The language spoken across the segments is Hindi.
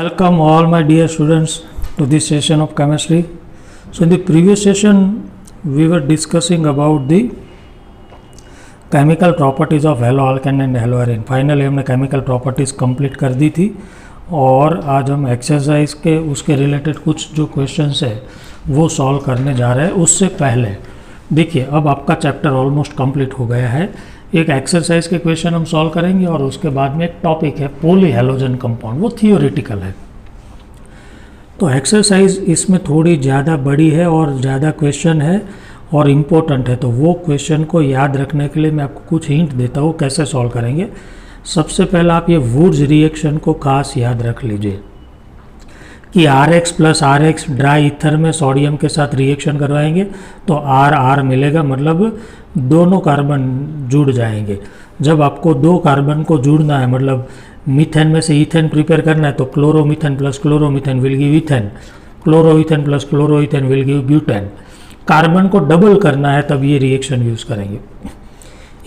Welcome all my dear students to this session of chemistry. So in the previous session we were discussing about the chemical properties of haloalkane and haloarine. Finally हमने chemical properties complete कर दी थी और आज हम एक्सरसाइज के उसके रिलेटेड कुछ जो क्वेश्चंस है वो सॉल्व करने जा रहे हैं। उससे पहले देखिए अब आपका चैप्टर ऑलमोस्ट कंप्लीट हो गया है। एक एक्सरसाइज के क्वेश्चन हम सॉल्व करेंगे और उसके बाद में एक टॉपिक है पॉली हैलोजन कंपाउंड, वो थियोरेटिकल है। तो एक्सरसाइज इसमें थोड़ी ज़्यादा बड़ी है और ज़्यादा क्वेश्चन है और इम्पोर्टेंट है, तो वो क्वेश्चन को याद रखने के लिए मैं आपको कुछ हिंट देता हूँ कैसे सॉल्व करेंगे। सबसे पहले आप ये वुड्स रिएक्शन को खास याद रख लीजिए कि RX plus RX dry ether में सोडियम के साथ रिएक्शन करवाएंगे तो RR मिलेगा, मतलब दोनों कार्बन जुड़ जाएंगे। जब आपको दो कार्बन को जुड़ना है, मतलब मीथेन में से ईथेन प्रिपेयर करना है, तो chloromethane plus chloromethane will give ethane, क्लोरोईथेन plus क्लोरोईथेन will give butane. Carbon को डबल करना है तब ये रिएक्शन यूज़ करेंगे।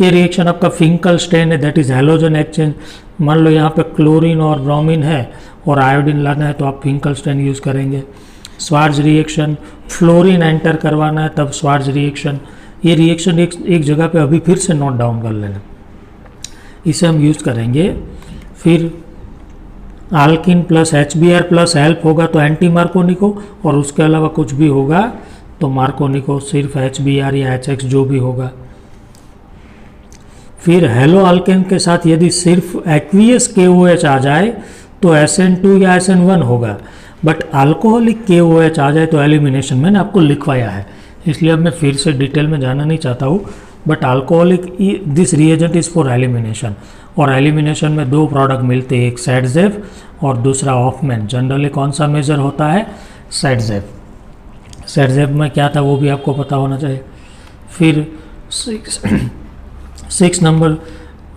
ये रिएक्शन आपका फिंकलस्टेन है, दैट इज़ हैलोजन एक्सचेंज। मान लो यहाँ पे क्लोरीन और ब्रोमीन है और आयोडीन लाना है तो आप फिंकलस्टेन यूज़ करेंगे। स्वार्ज रिएक्शन, फ्लोरीन एंटर करवाना है तब स्वार्ज रिएक्शन। ये रिएक्शन एक जगह पे अभी फिर से नोट डाउन कर लेना, इसे हम यूज़ करेंगे। फिर आल्किन प्लस HBr प्लस हेल्प होगा तो एंटी मार्कोनिको, और उसके अलावा कुछ भी होगा तो मार्कोनिको, सिर्फ HBr या HX जो भी होगा। फिर हेलो अल्केन के साथ यदि सिर्फ एक्वियस KOH आ जाए तो SN2 या SN1 होगा, बट अल्कोहलिक KOH आ जाए तो एलिमिनेशन। मैंने आपको लिखवाया है इसलिए अब मैं फिर से डिटेल में जाना नहीं चाहता हूँ, but alcoholic this reagent is for elimination. और एलिमिनेशन में दो प्रोडक्ट मिलते हैं, एक सैडजेफ और दूसरा ऑफमैन। जनरली कौन सा मेजर होता है? सैडजेफ। सैडजेफ में क्या था वो भी आपको पता होना चाहिए। फिर 6 नंबर,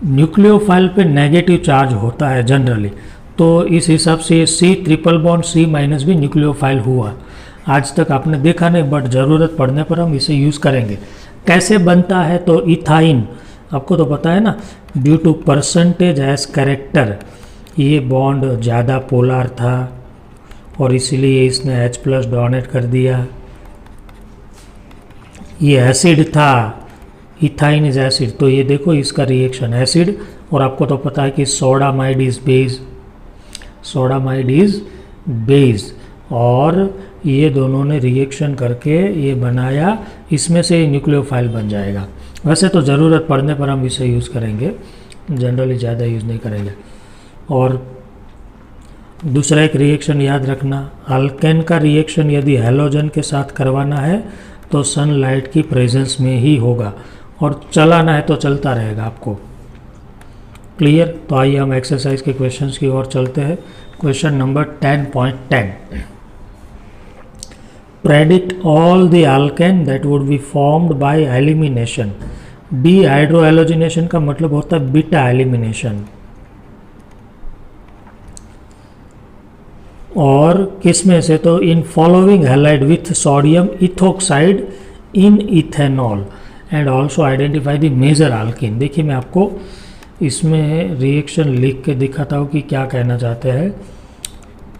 न्यूक्लियोफाइल पे नेगेटिव चार्ज होता है जनरली, तो इस हिसाब से C ट्रिपल बॉन्ड C- भी न्यूक्लियोफाइल हुआ। आज तक आपने देखा नहीं, बट ज़रूरत पड़ने पर हम इसे यूज़ करेंगे। कैसे बनता है? तो इथाइन आपको तो पता है ना, ड्यू टू परसेंटेज एज कैरेक्टर, ये बॉन्ड ज़्यादा पोलर था और इसलिए इसने H+ डोनेट कर दिया। ये एसिड था, इथाइन इज एसिड, तो ये देखो इसका रिएक्शन एसिड। और आपको तो पता है कि sodamide is base, sodamide is base, और ये दोनों ने रिएक्शन करके ये बनाया, इसमें से न्यूक्लियोफाइल बन जाएगा। वैसे तो ज़रूरत पड़ने पर हम इसे यूज़ करेंगे, जनरली ज़्यादा यूज़ नहीं करेंगे। और दूसरा एक रिएक्शन याद रखना, अल्केन का रिएक्शन यदि हैलोजन के साथ करवाना है तो सनलाइट की प्रेजेंस में ही होगा, और चलाना है तो चलता रहेगा आपको। क्लियर? तो आइए हम एक्सरसाइज के क्वेश्चंस की ओर चलते हैं। Question number 10.10, predict all the alkene that would be formed by elimination. Dehydrohalogenation का मतलब होता है बीटा एलिमिनेशन। और किस में से? तो in following halide with sodium ethoxide in ethanol and also identify the major alkene. देखिए मैं आपको इसमें रिएक्शन लिख के दिखाता हूँ कि क्या कहना चाहते हैं।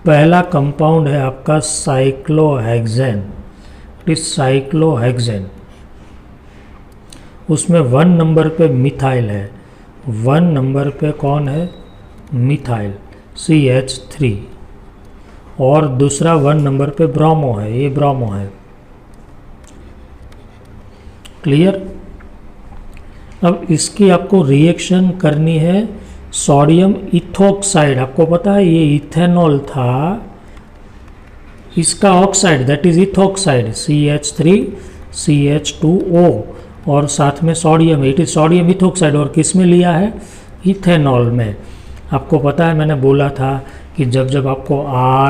पहला कंपाउंड है आपका साइक्लोहेक्सेन, इट इज साइक्लोहेक्सेन। उसमें 1 नंबर पे मिथाइल है, 1 नंबर पे कौन है? मिथाइल CH3, और दूसरा 1 नंबर पे ब्रोमो है, ये ब्रोमो है। क्लियर? अब इसकी आपको रिएक्शन करनी है सोडियम इथोक्साइड। आपको पता है ये इथेनॉल था, इसका oxide that is ethoxide CH3 CH2O, और साथ में sodium, it is sodium ethoxide. और किस में लिया है? इथेनॉल में। आपको पता है मैंने बोला था कि जब जब आपको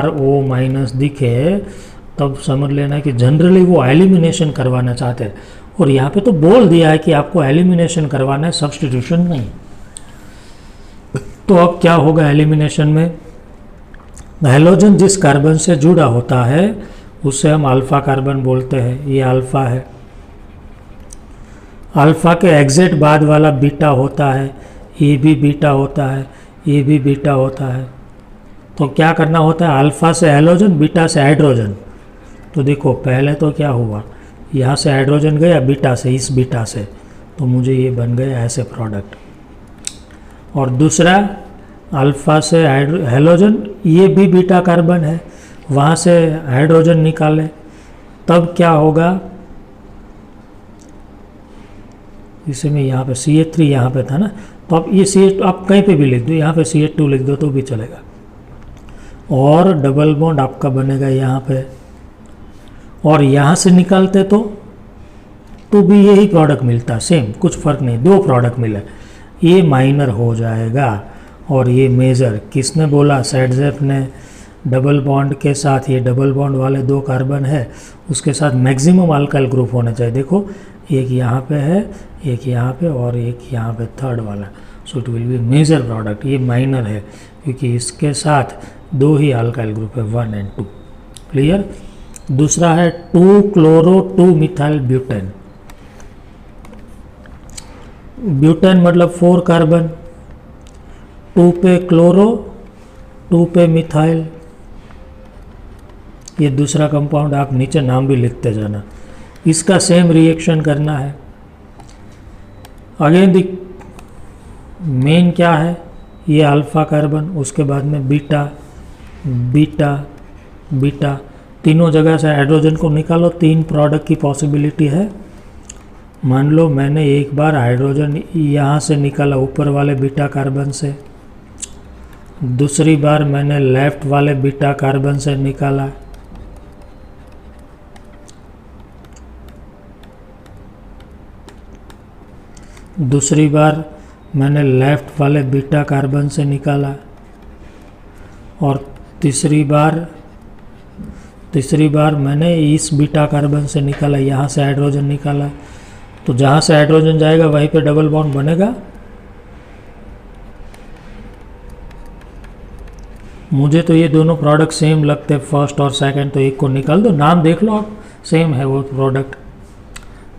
RO- दिखे तब समझ लेना कि जनरली वो एलिमिनेशन करवाना चाहते हैं, और यहाँ पे तो बोल दिया है कि आपको एलिमिनेशन करवाना है, सब्स्टिट्यूशन नहीं। तो अब क्या होगा एलिमिनेशन में? हैलोजन जिस कार्बन से जुड़ा होता है उसे हम अल्फा कार्बन बोलते हैं, ये अल्फा है। अल्फा के एग्जैक्ट बाद वाला बीटा होता है, ये भी बीटा होता है, ये भी बीटा होता है। तो क्या करना होता है, अल्फ़ा से हैलोजन, बीटा से हाइड्रोजन। तो देखो पहले तो क्या हुआ, यहाँ से हाइड्रोजन गया बीटा से, इस बीटा से, तो मुझे ये बन गया ऐसे प्रोडक्ट। और दूसरा अल्फ़ा से हैलोजन, ये भी बीटा कार्बन है, वहाँ से हाइड्रोजन निकाले, तब क्या होगा, इसे में यहाँ पे CH3 यहाँ पे था ना, तो अब ये CH आप कहीं पे भी लिख दो, यहाँ पे CH2 लिख दो तो भी चलेगा। और डबल बॉन्ड आपका बनेगा यहाँ पे, और यहाँ से निकालते तो भी यही प्रोडक्ट मिलता, सेम, कुछ फर्क नहीं, दो प्रोडक्ट मिले, ये माइनर हो जाएगा और ये मेजर। किसने बोला, सैडजेफ ने। डबल बॉन्ड के साथ, ये डबल बॉन्ड वाले दो कार्बन है, उसके साथ मैक्सिमम अल्काइल ग्रुप होना चाहिए। देखो एक यहाँ पे है, एक यहाँ पे और एक यहाँ पे थर्ड वाला, so it will be major product. ये माइनर है क्योंकि इसके साथ दो ही अल्काइल ग्रुप है, 1 और 2। क्लियर। दूसरा है 2-chloro-2-methyl ब्यूटेन। ब्यूटेन मतलब 4 कार्बन, 2 पे क्लोरो, 2 पे मिथाइल। ये दूसरा कंपाउंड, आप नीचे नाम भी लिखते जाना। इसका सेम रिएक्शन करना है। अगेन मेन क्या है, ये अल्फा कार्बन, उसके बाद में बीटा बीटा बीटा, तीनों जगह से हाइड्रोजन को निकालो, 3 प्रोडक्ट की पॉसिबिलिटी है। मान लो मैंने एक बार हाइड्रोजन यहाँ से निकाला ऊपर वाले बीटा कार्बन से, दूसरी बार मैंने लेफ्ट वाले बीटा कार्बन से निकाला, दूसरी बार मैंने लेफ्ट वाले बीटा कार्बन से निकाला, और तीसरी बार मैंने इस बीटा कार्बन से निकाला, यहाँ से हाइड्रोजन निकाला। तो जहाँ से हाइड्रोजन जाएगा वहीं पे डबल बॉन्ड बनेगा। मुझे तो ये दोनों प्रोडक्ट सेम लगते, फर्स्ट और सेकंड, तो एक को निकाल दो, नाम देख लो आप, सेम है वो प्रोडक्ट।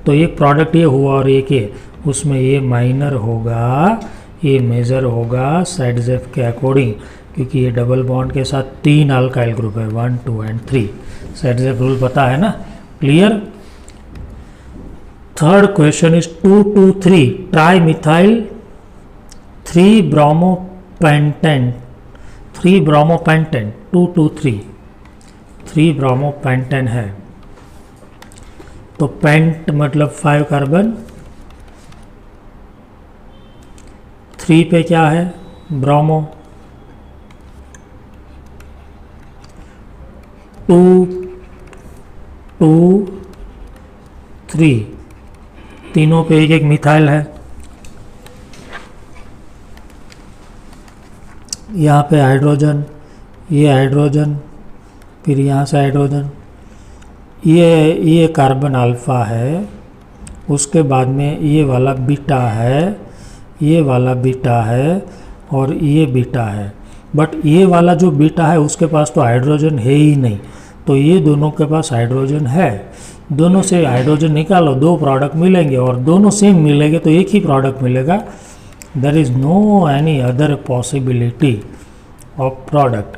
तो एक प्रोडक्ट ये हुआ और एक ये, उसमें ये माइनर होगा, ये मेजर होगा सैडजेफ के अकॉर्डिंग, क्योंकि ये डबल बॉन्ड के साथ 3 अल्काइल ग्रुप है, 1, 2 और 3। सैडजेफ रूल पता है ना। Clear. Third question is 2,2,3 trimethyl 3-bromopentan 2,2,3 3-bromopentan है। तो पेंट मतलब 5 कार्बन, 3 पे क्या है, ब्रोमो, 2, 2, 3, तीनों पे एक एक मिथाइल है। यहाँ पे हाइड्रोजन, ये हाइड्रोजन, फिर यहाँ से हाइड्रोजन, ये कार्बन अल्फा है, उसके बाद में ये वाला बीटा है, ये वाला बीटा है और ये बीटा है। बट ये वाला जो बीटा है उसके पास तो हाइड्रोजन है ही नहीं, तो ये दोनों के पास हाइड्रोजन है। दोनों से हाइड्रोजन निकालो, 2 प्रोडक्ट मिलेंगे और दोनों सेम मिलेंगे तो एक ही प्रोडक्ट मिलेगा। There is no any other possibility of product,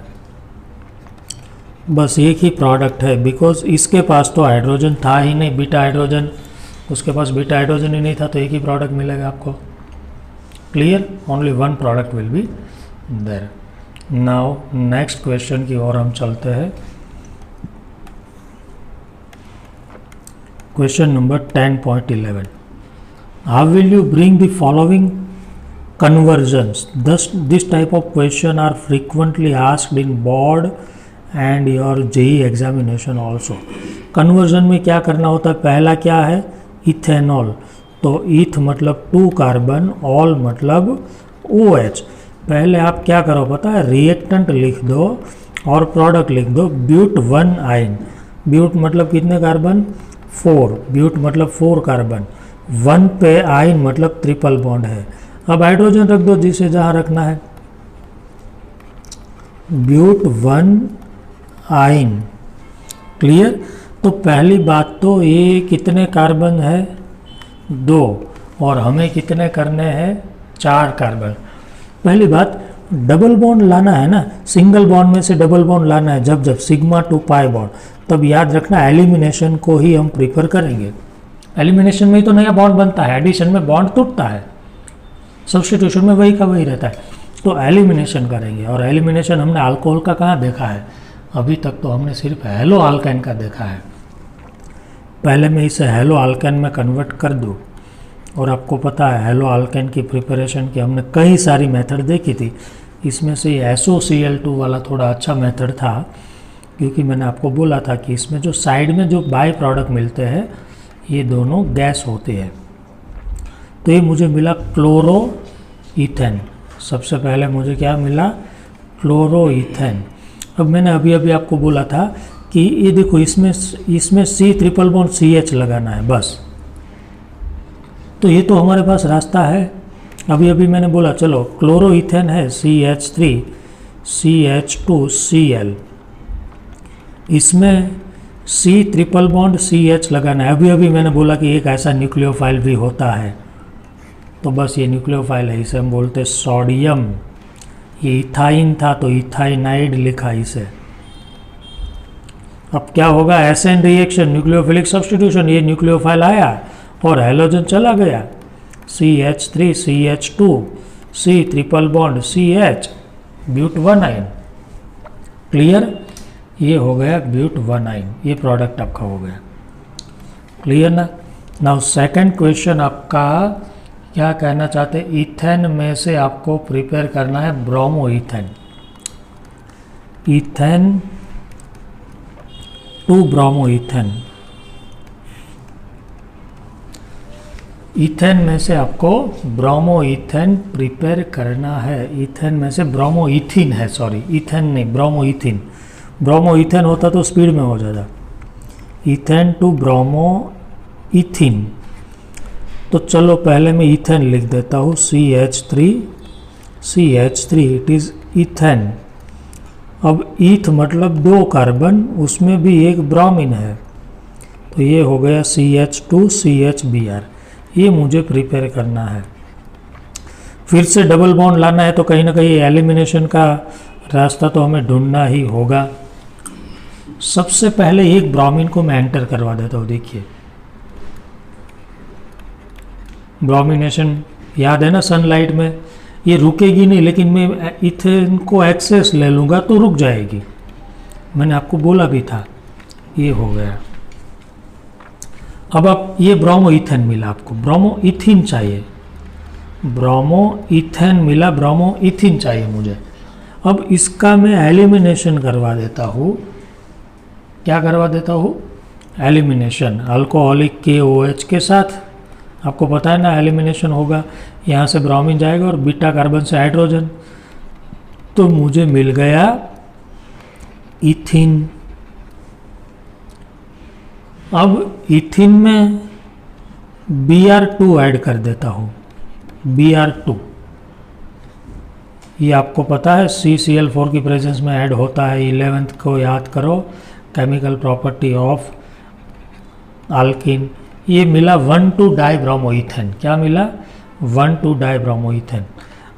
बस एक ही प्रोडक्ट है, बिकॉज इसके पास तो हाइड्रोजन था ही नहीं, बीटा हाइड्रोजन, उसके पास बीटा हाइड्रोजन ही नहीं था, तो एक ही प्रोडक्ट मिलेगा आपको। Clear. Only 1 product will be there. Now next question की ओर हम चलते हैं। Question number 10.11, how will you bring the following conversions? Thus, this type of question are frequently asked in board and your JEE examination also. Conversion में क्या करना होता है, पहला क्या है, इथेनॉल, तो ईथ मतलब 2 कार्बन, ऑल मतलब OH। पहले आप क्या करो पता है, रिएक्टेंट लिख दो और प्रोडक्ट लिख दो, ब्यूट 1 आइन। ब्यूट मतलब कितने कार्बन, 4, ब्यूट मतलब 4 कार्बन, 1 पे आइन मतलब ट्रिपल बॉन्ड है। अब हाइड्रोजन रख दो जिसे जहाँ रखना है, ब्यूट 1 आइन। क्लियर। तो पहली बात तो ये कितने कार्बन है, 2, और हमें कितने करने हैं, 4 कार्बन। पहली बात डबल बॉन्ड लाना है ना, सिंगल बॉन्ड में से डबल बॉन्ड लाना है जब सिग्मा टू पाई बॉन्ड, तब याद रखना एलिमिनेशन को ही हम प्रीफर करेंगे। एलिमिनेशन में ही तो नया बॉन्ड बनता है, एडिशन में बॉन्ड टूटता है, सब्स्टिट्यूशन में वही का वही रहता है। तो एलिमिनेशन करेंगे, और एलिमिनेशन हमने अल्कोहल का कहाँ देखा है, अभी तक तो हमने सिर्फ हेलो अल्केन का देखा है। पहले मैं इसे हेलो अल्केन में कन्वर्ट कर दूँ, और आपको पता है हेलो अल्केन की प्रिपरेशन की हमने कई सारी मेथड देखी थी, इसमें से SOCl2 वाला थोड़ा अच्छा मेथड था, क्योंकि मैंने आपको बोला था कि इसमें जो साइड में जो बाई प्रोडक्ट मिलते हैं ये दोनों गैस होते हैं। तो ये मुझे मिला क्लोरो ईथेन, सबसे पहले मुझे क्या मिला, क्लोरो ईथेन। अब मैंने अभी अभी आपको बोला था कि ये देखो इसमें C ट्रिपल बॉन्ड CH लगाना है बस, तो ये तो हमारे पास रास्ता है। अभी अभी मैंने बोला चलो क्लोरो ईथेन है CH3 CH2Cl, इसमें C ट्रिपल बॉन्ड CH लगाना है। अभी अभी मैंने बोला कि एक ऐसा न्यूक्लियोफाइल भी होता है, तो बस ये न्यूक्लियोफाइल है, इसे हम बोलते सोडियम। ये इथाइन था तो इथाइनाइड लिखा इसे। अब क्या होगा, एसएन रिएक्शन, न्यूक्लियोफिलिक सब्स्टिट्यूशन, ये न्यूक्लियोफाइल आया और हैलोजन चला गया, CH3 CH2 C triple bond CH, but 1 yne. Clear, ये हो गया ब्यूट 1 आयन, ये प्रोडक्ट आपका हो गया। क्लियर ना। नाउ सेकंड क्वेश्चन आपका क्या कहना चाहते हैं, ईथेन में से आपको प्रिपेयर करना है bromo ethane, ethane to bromo ethane. Ethane में से आपको ब्रोमो ईथेन प्रिपेयर करना है। ईथेन में से ब्रोमो ईथीन है, सॉरी ईथेन नहीं, ब्रोमो ईथीन। ब्रोमो ईथेन होता तो स्पीड में हो जाता। ईथेन टू ब्रोमो ईथीन, तो चलो पहले मैं ईथेन लिख देता हूँ, CH3 इट इज़ ईथेन। अब ईथ मतलब 2 कार्बन, उसमें भी एक ब्रोमीन है, तो ये हो गया CH2 CHBr, ये मुझे प्रिपेयर करना है। फिर से डबल बॉन्ड लाना है तो कहीं ना कहीं एलिमिनेशन का रास्ता तो हमें ढूंढना ही होगा। सबसे पहले एक ब्रोमीन को मैं एंटर करवा देता हूँ। देखिए ब्रोमिनेशन याद है ना, सनलाइट में ये रुकेगी नहीं, लेकिन मैं इथेन को एक्सेस ले लूँगा तो रुक जाएगी, मैंने आपको बोला भी था। ये हो गया। अब आप ये ब्रोमो ईथेन मिला, आपको ब्रोमो ईथीन चाहिए, ब्रोमो ईथेन मिला, ब्रोमो ईथीन चाहिए मुझे। अब इसका मैं एलिमिनेशन करवा देता हूँ। क्या करवा देता हूँ, एलिमिनेशन अल्कोहलिक KOH के साथ। आपको पता है ना एलिमिनेशन होगा, यहाँ से ब्रोमीन जाएगा और बीटा कार्बन से हाइड्रोजन, तो मुझे मिल गया ईथीन। अब ईथीन में Br2 ऐड कर देता हूँ, Br2। ये आपको पता है CCl4 की प्रेजेंस में ऐड होता है। 11th को याद करो, केमिकल प्रॉपर्टी ऑफ अल्कीन। ये मिला 1,2-डाइब्रोमोईथेन। क्या मिला, 1,2-डाइब्रोमोईथेन।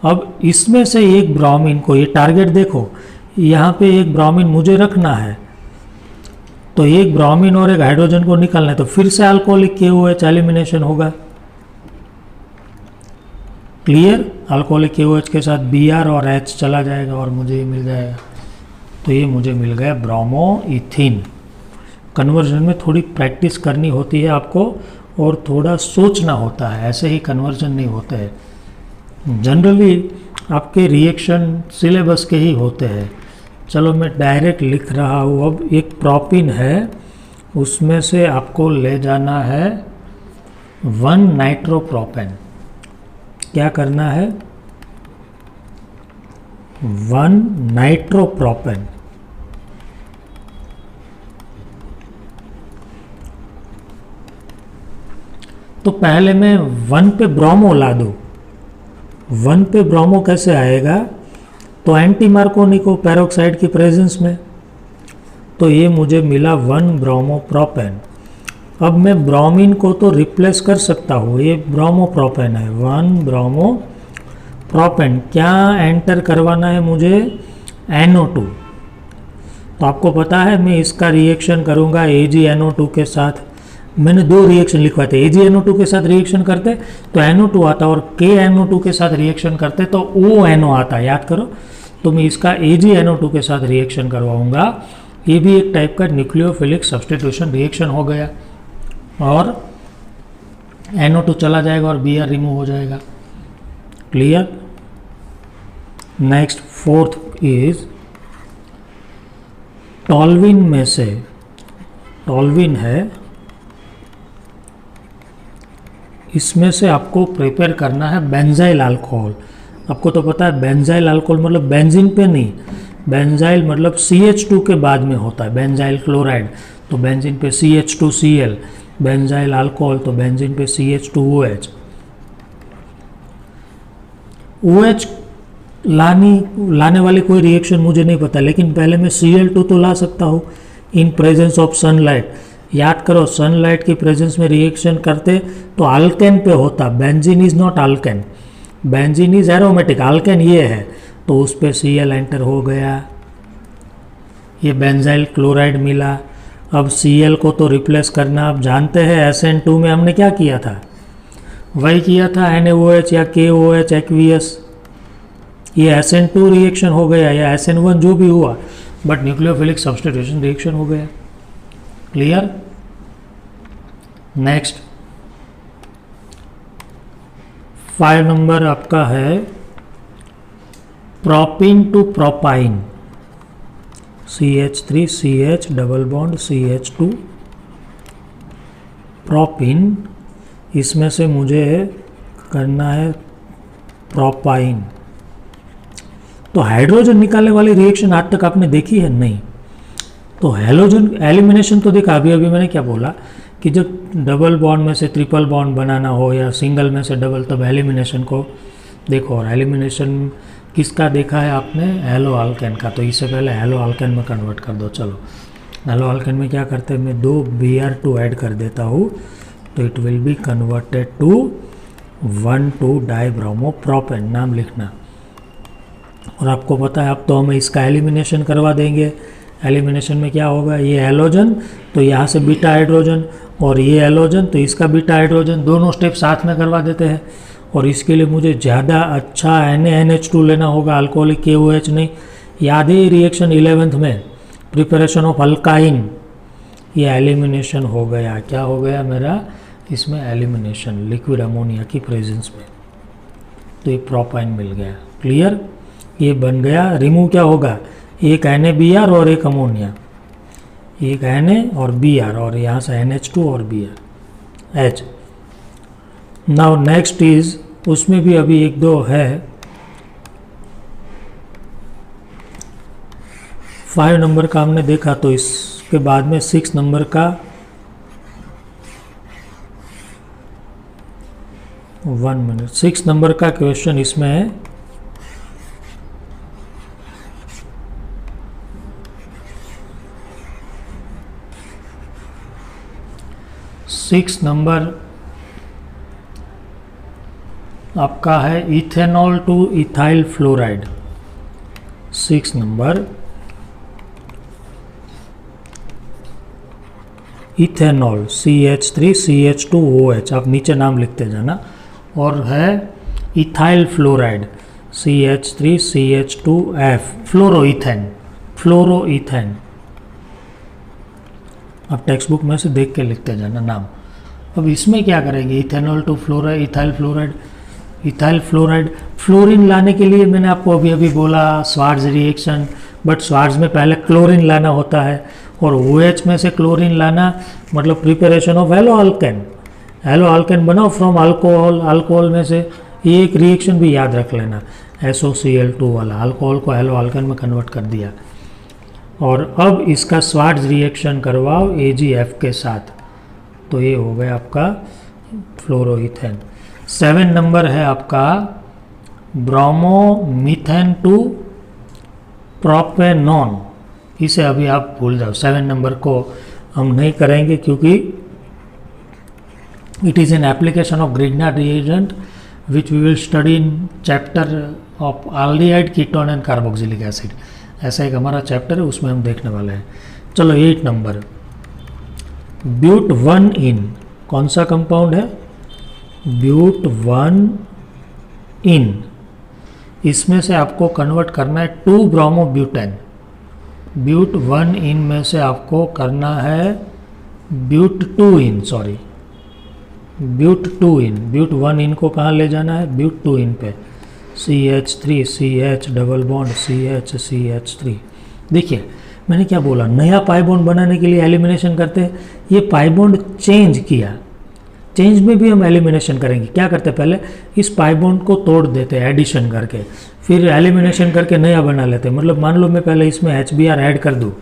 अब इसमें से एक ब्रोमीन को, ये टारगेट देखो, यहाँ पे एक ब्रोमीन मुझे रखना है, तो एक ब्रोमीन और एक हाइड्रोजन को निकालना है, तो फिर से अल्कोहलिक KOH एलिमिनेशन होगा। क्लियर, अल्कोहलिक KOH के साथ Br और H चला जाएगा और मुझे ये मिल जाएगा। तो ये मुझे मिल गया ब्रोमो ईथीन। कन्वर्जन में थोड़ी प्रैक्टिस करनी होती है आपको और थोड़ा सोचना होता है, ऐसे ही कन्वर्जन नहीं होते हैं। जनरली आपके रिएक्शन सिलेबस के ही होते हैं। चलो मैं डायरेक्ट लिख रहा हूँ। अब एक प्रोपीन है, उसमें से आपको ले जाना है 1 नाइट्रोप्रोपेन। क्या करना है, 1 नाइट्रोप्रोपेन। तो पहले मैं 1 पे ब्रोमो ला दूँ। 1 पे ब्रोमो कैसे आएगा, तो एंटी मार्कोनिको पेरोक्साइड की प्रेजेंस में, तो ये मुझे मिला 1 ब्रोमोप्रोपेन। अब मैं ब्रोमीन को तो रिप्लेस कर सकता हूँ, ये ब्रोमोप्रोपेन है, 1 प्रोपेन, क्या एंटर करवाना है मुझे, NO2। तो आपको पता है मैं इसका रिएक्शन करूंगा AgNO2 के साथ। मैंने दो रिएक्शन लिखवाए थे, AgNO2 के साथ रिएक्शन करते तो NO2 आता और KNO2 के साथ रिएक्शन करते तो ONO आता, याद करो। तो मैं इसका AgNO2 के साथ रिएक्शन करवाऊंगा। ये भी एक टाइप का न्यूक्लियोफिलिक सब्स्टिट्यूशन रिएक्शन हो गया और NO2 चला जाएगा और Br रिमूव हो जाएगा। क्लियर। नेक्स्ट फोर्थ इज टॉल्विन में से, टॉल्विन है, इसमें से आपको प्रिपेयर करना है बेंजाइल अल्कोहल। आपको तो पता है बेंजाइल अल्कोहल मतलब बेंजीन पे नहीं, बेंजाइल मतलब CH2 के बाद में होता है बेंजाइल क्लोराइड, तो बेंजीन पे CH2Cl, बेंजाइल अल्कोहल तो बेंजीन पे CH2OH। OH लाने वाली कोई रिएक्शन मुझे नहीं पता, लेकिन पहले मैं Cl2 तो ला सकता हूँ इन प्रेजेंस ऑफ सनलाइट। याद करो सनलाइट की प्रेजेंस में रिएक्शन करते तो अल्केन पे होता, benzene is not alkane, benzene is aromatic, alkane ये है, तो उस पे Cl एंटर हो गया, ये बेंजाइल क्लोराइड मिला। अब Cl को तो रिप्लेस करना, आप जानते हैं SN2 में हमने क्या किया था, वही किया था NaOH या KOH एक्वियस, ये SN2 रिएक्शन हो गया या SN1 जो भी हुआ, बट न्यूक्लियोफिलिक सब्स्टिट्यूशन रिएक्शन हो गया। क्लियर। नेक्स्ट 5 नंबर आपका है propene to propyne, CH3CH double bond CH2 propene, इसमें से मुझे करना है प्रोपाइन। तो हाइड्रोजन निकालने वाली रिएक्शन आज तक आपने देखी है नहीं, तो हैलोजन एलिमिनेशन तो देखा। अभी मैंने क्या बोला कि जब डबल बॉन्ड में से ट्रिपल बॉन्ड बनाना हो या सिंगल में से डबल, तब एलिमिनेशन को देखो। और एलिमिनेशन किसका देखा है आपने, हेलो अल्केन का, तो इससे पहले हेलो अल्केन में कन्वर्ट कर दो। चलो हेलो अल्केन में क्या करते हैं, मैं 2 Br2 ऐड कर देता हूँ, तो it will be converted to 1,2 dibromopropane, नाम लिखना। और आपको पता है अब तो हम इसका एलिमिनेशन करवा देंगे। एलिमिनेशन में क्या होगा, ये हैलोजन तो यहाँ से बीटा हाइड्रोजन, और ये हैलोजन तो इसका बीटा हाइड्रोजन, दोनों स्टेप साथ में करवा देते हैं। और इसके लिए मुझे ज़्यादा अच्छा NaNH2 लेना होगा, अल्कोहलिक KOH नहीं। याद है रिएक्शन 11th में प्रिपरेशन ऑफ अल्काइन, ये एलिमिनेशन हो गया। क्या हो गया मेरा इसमें, एलिमिनेशन लिक्विड अमोनिया की प्रेजेंस में, तो ये प्रोपाइन मिल गया। क्लियर। ये बन गया, रिमूव क्या होगा, एक NaBr और एक अमोनिया, एक Na और Br, और यहाँ से NH2 और Br H। Now next is, उसमें भी अभी 1-2 है। 5 नंबर का हमने देखा, तो इसके बाद में 6 नंबर का 1 मिनट 6 नंबर का क्वेश्चन इसमें है। सिक्स नंबर आपका है ethanol two ethyl fluoride. 6 number ethanol CH3CH2OH, आप नीचे नाम लिखते जाना। और है इथाइल फ्लोराइड CH3CH2F, फ्लोरोइथेन, फ्लोरोइथेन। आप टेक्स्ट बुक में से देख के लिखते जाना नाम। अब इसमें क्या करेंगे, ethanol to fluoride, ethyl fluoride, ethyl fluoride. Fluorine लाने के लिए मैंने आपको अभी बोला स्वार्ज रिएक्शन, बट स्वार्ज में पहले क्लोरीन लाना होता है, और OH में से क्लोरीन लाना मतलब preparation of hello alkane. Hello alkane बनाओ फ्रॉम अल्कोहल, अल्कोहल में से ये एक रिएक्शन भी याद रख लेना, SOCl2 वाला, अल्कोहल को हेलो अल्केन में कन्वर्ट कर दिया। और अब इसका स्वार्ज रिएक्शन करवाओ AgF के साथ, तो ये हो गया आपका फ्लोरोइथेन। 7 नंबर है आपका ब्रोमोमीथेन टू प्रोपेनॉन। इसे अभी आप भूल जाओ, 7 नंबर को हम नहीं करेंगे, क्योंकि it is an application of Grignard reagent which we will study in chapter of aldehyde, ketone and carboxylic acid। ऐसा एक हमारा चैप्टर है, उसमें हम देखने वाले हैं। चलो 8 नंबर, ब्यूट 1 इन, कौन सा कंपाउंड है? ब्यूट 1 इन। इसमें से आपको कन्वर्ट करना है 2 ब्रोमोब्यूटेन। ब्यूट 1 इन में से आपको करना है ब्यूट 2 इन, सॉरी ब्यूट 2 इन। ब्यूट 1 इन को कहाँ ले जाना है? ब्यूट 2 इन पे। CH3 CH double bond CH CH3। देखिए मैंने क्या बोला, नया पाई बॉन्ड बनाने के लिए एलिमिनेशन करते हैं। ये पाई बॉन्ड चेंज किया, चेंज में भी हम एलिमिनेशन करेंगे। क्या करते हैं? पहले इस पाई बॉन्ड को तोड़ देते हैं एडिशन करके, फिर एलिमिनेशन करके नया बना लेते हैं। मतलब मान लो मैं पहले इसमें HBr ऐड कर दूँ,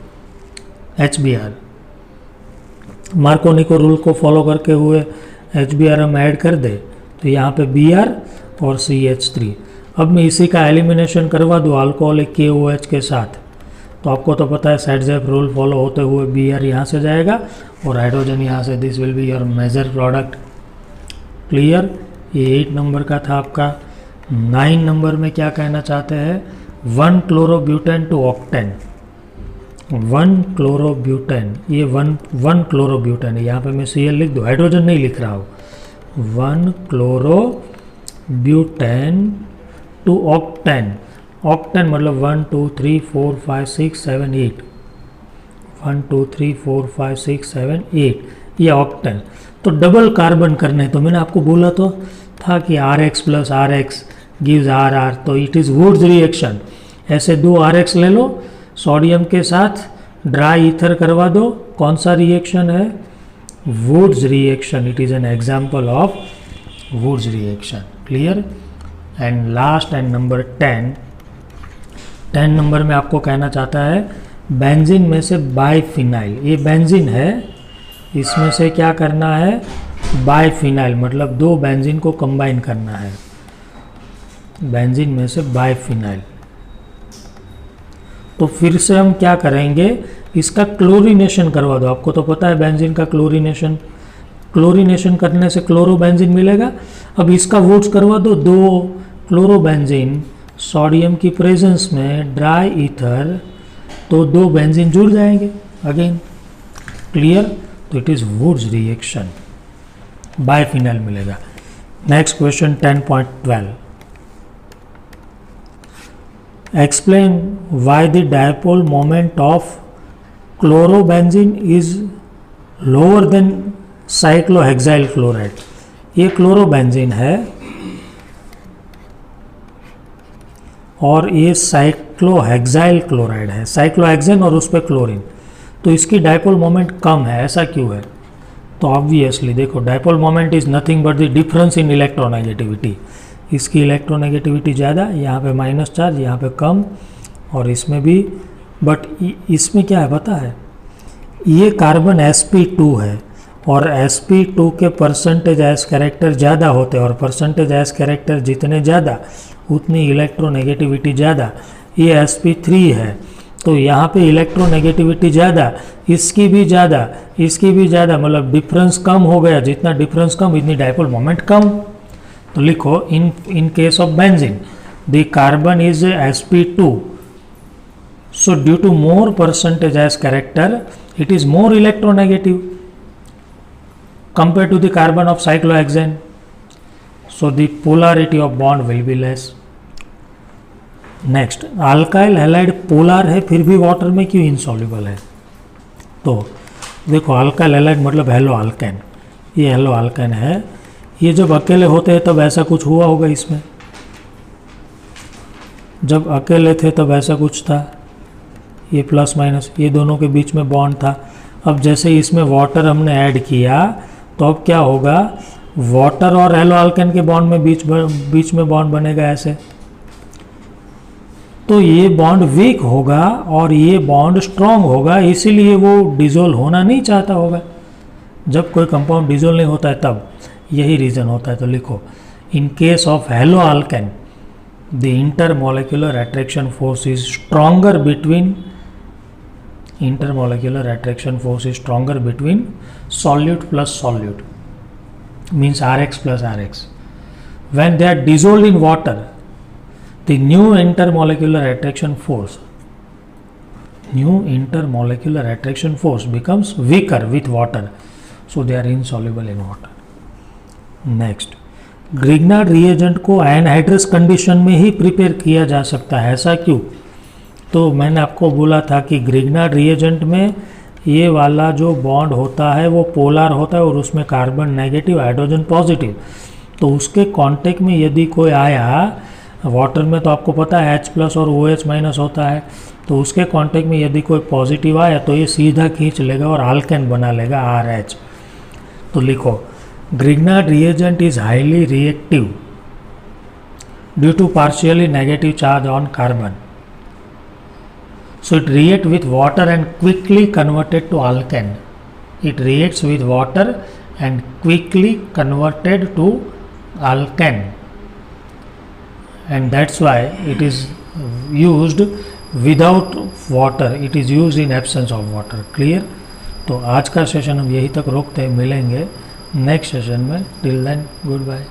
HBr मार्कोनी को रूल को फॉलो करके हुए HBr हम ऐड कर दे तो यहाँ पे Br और CH3। अब मैं इसी का एलिमिनेशन करवा दूँ अल्कोहलिक KOH के साथ, तो आपको तो पता है साइडजेप रूल फॉलो होते हुए Br यहाँ से जाएगा और हाइड्रोजन यहाँ से। This will be your major product. Clear? ये 8 नंबर का था आपका। 9 नंबर में क्या कहना चाहते हैं? 1 क्लोरोब्यूटेन टू ऑक्टेन। 1 क्लोरोब्यूटेन, ये 1 क्लोरोब्यूटेन है। यहाँ पे मैं Cl लिख दूँ, हाइड्रोजन नहीं लिख रहा हूँ। 1 क्लोरोब्यूटेन टू ऑक्टेन। ऑक्टेन मतलब 1 2 3 4 5 6 7 8। 1 2 3 4 5 6 7 8, ये ऑक्टेन। तो डबल कार्बन करने, तो मैंने आपको बोला तो था कि RX plus RX gives RR, तो इट इज़ वुड्स रिएक्शन। ऐसे 2 RX ले लो, सोडियम के साथ ड्राई ईथर करवा दो। कौन सा रिएक्शन है? Wurtz reaction. It is an example of Wurtz reaction. Clear? And last and number 10 number में आपको कहना चाहता है बेंजीन में से बाइफिनाइल। ये बेंजीन है, इसमें से क्या करना है? बाइफिनाइल, मतलब 2 बेंजीन को कंबाइन करना है। बेंजीन में से बाइफिनाइल। तो फिर से हम क्या करेंगे? इसका क्लोरीनेशन करवा दो। आपको तो पता है बेंजीन का क्लोरीनेशन, क्लोरीनेशन करने से क्लोरोबेंजीन मिलेगा। अब इसका वुड्स करवा दो। 2 क्लोरोबेंजीन सोडियम की प्रेजेंस में ड्राई ईथर, तो 2 बेंजीन जुड़ जाएंगे अगेन। क्लियर? तो it is Wurtz reaction, biphenyl मिलेगा। Next question 10.12, explain why the dipole moment of chlorobenzene is lower then cyclohexyl chloride. ये क्लोरोबेंजीन है और ये साइक्लोहेक्साइल क्लोराइड है, साइक्लोहेक्सेन और उस पर क्लोरीन, तो इसकी डायपोल मोमेंट कम है। ऐसा क्यों है? तो ऑब्वियसली देखो, dipole moment is nothing but the difference in electronegativity. इसकी इलेक्ट्रोनेगेटिविटी ज़्यादा, यहाँ पे माइनस चार्ज, यहाँ पे कम, और इसमें भी। बट इसमें क्या है पता है? ये कार्बन sp2 है और sp2 के परसेंटेज एस कैरेक्टर ज़्यादा होते हैं, और परसेंटेज एस कैरेक्टर जितने ज़्यादा उतनी इलेक्ट्रोनेगेटिविटी ज़्यादा। ये sp3 है तो यहाँ पे इलेक्ट्रोनेगेटिविटी ज़्यादा, इसकी भी ज़्यादा, इसकी भी ज़्यादा, मतलब डिफरेंस कम हो गया। जितना डिफरेंस कम इतनी डायपोल मोमेंट कम। तो लिखो in case of benzene the carbon is sp2, so due to more percentage as character it is more electronegative compared to the carbon of cyclohexane, so the polarity of bond will be less. Next, alkyl halide polar है फिर भी वाटर में क्यों इनसॉल्युबल है? तो देखो, अल्काइल हैलाइड मतलब हेलो अल्केन। ये हेलो अल्केन है। ये जब अकेले होते हैं तब ऐसा कुछ हुआ होगा इसमें, जब अकेले थे तब ऐसा कुछ था। ये प्लस माइनस, ये दोनों के बीच में बॉन्ड था। अब जैसे इसमें वाटर हमने ऐड किया तो अब क्या होगा? वाटर और हेलो अल्केन के बॉन्ड में बीच में बॉन्ड बनेगा ऐसे, तो ये बॉन्ड वीक होगा और ये बॉन्ड स्ट्रॉन्ग होगा, इसीलिए वो डिजोल्व होना नहीं चाहता होगा। जब कोई कंपाउंड डिजोल्व नहीं होता है तब यही रीज़न होता है। तो लिखो, in case of hello alkane the intermolecular attraction force is stronger between solute plus solute, means Rx plus Rx, when they are dissolved in water, the new intermolecular attraction force becomes weaker with water, so they are insoluble in water. Next, Grignard reagent को एनहाइड्रस कंडीशन में ही प्रिपेयर किया जा सकता है, ऐसा क्यों? तो मैंने आपको बोला था कि ग्रिग्नार्ड रिएजेंट में ये वाला जो बॉन्ड होता है वो पोलर होता है और उसमें कार्बन नेगेटिव हाइड्रोजन पॉजिटिव, तो उसके कांटेक्ट में यदि कोई आया, वाटर में तो आपको पता है H+ और OH- होता है, तो उसके कांटेक्ट में यदि कोई पॉजिटिव आया तो ये सीधा खींच लेगा और आल्केन बना लेगा RH। तो लिखो, Grignard reagent is highly reactive due to partially negative charge on carbon, so it react with water and quickly converted to alkane. It reacts with water and quickly converted to alkane, and that's why it is used without water. It is used in absence of water. Clear? तो आज का सेशन हम यहीं तक रोकते हैं, मिलेंगे नेक्स्ट सेशन में. Till then good bye.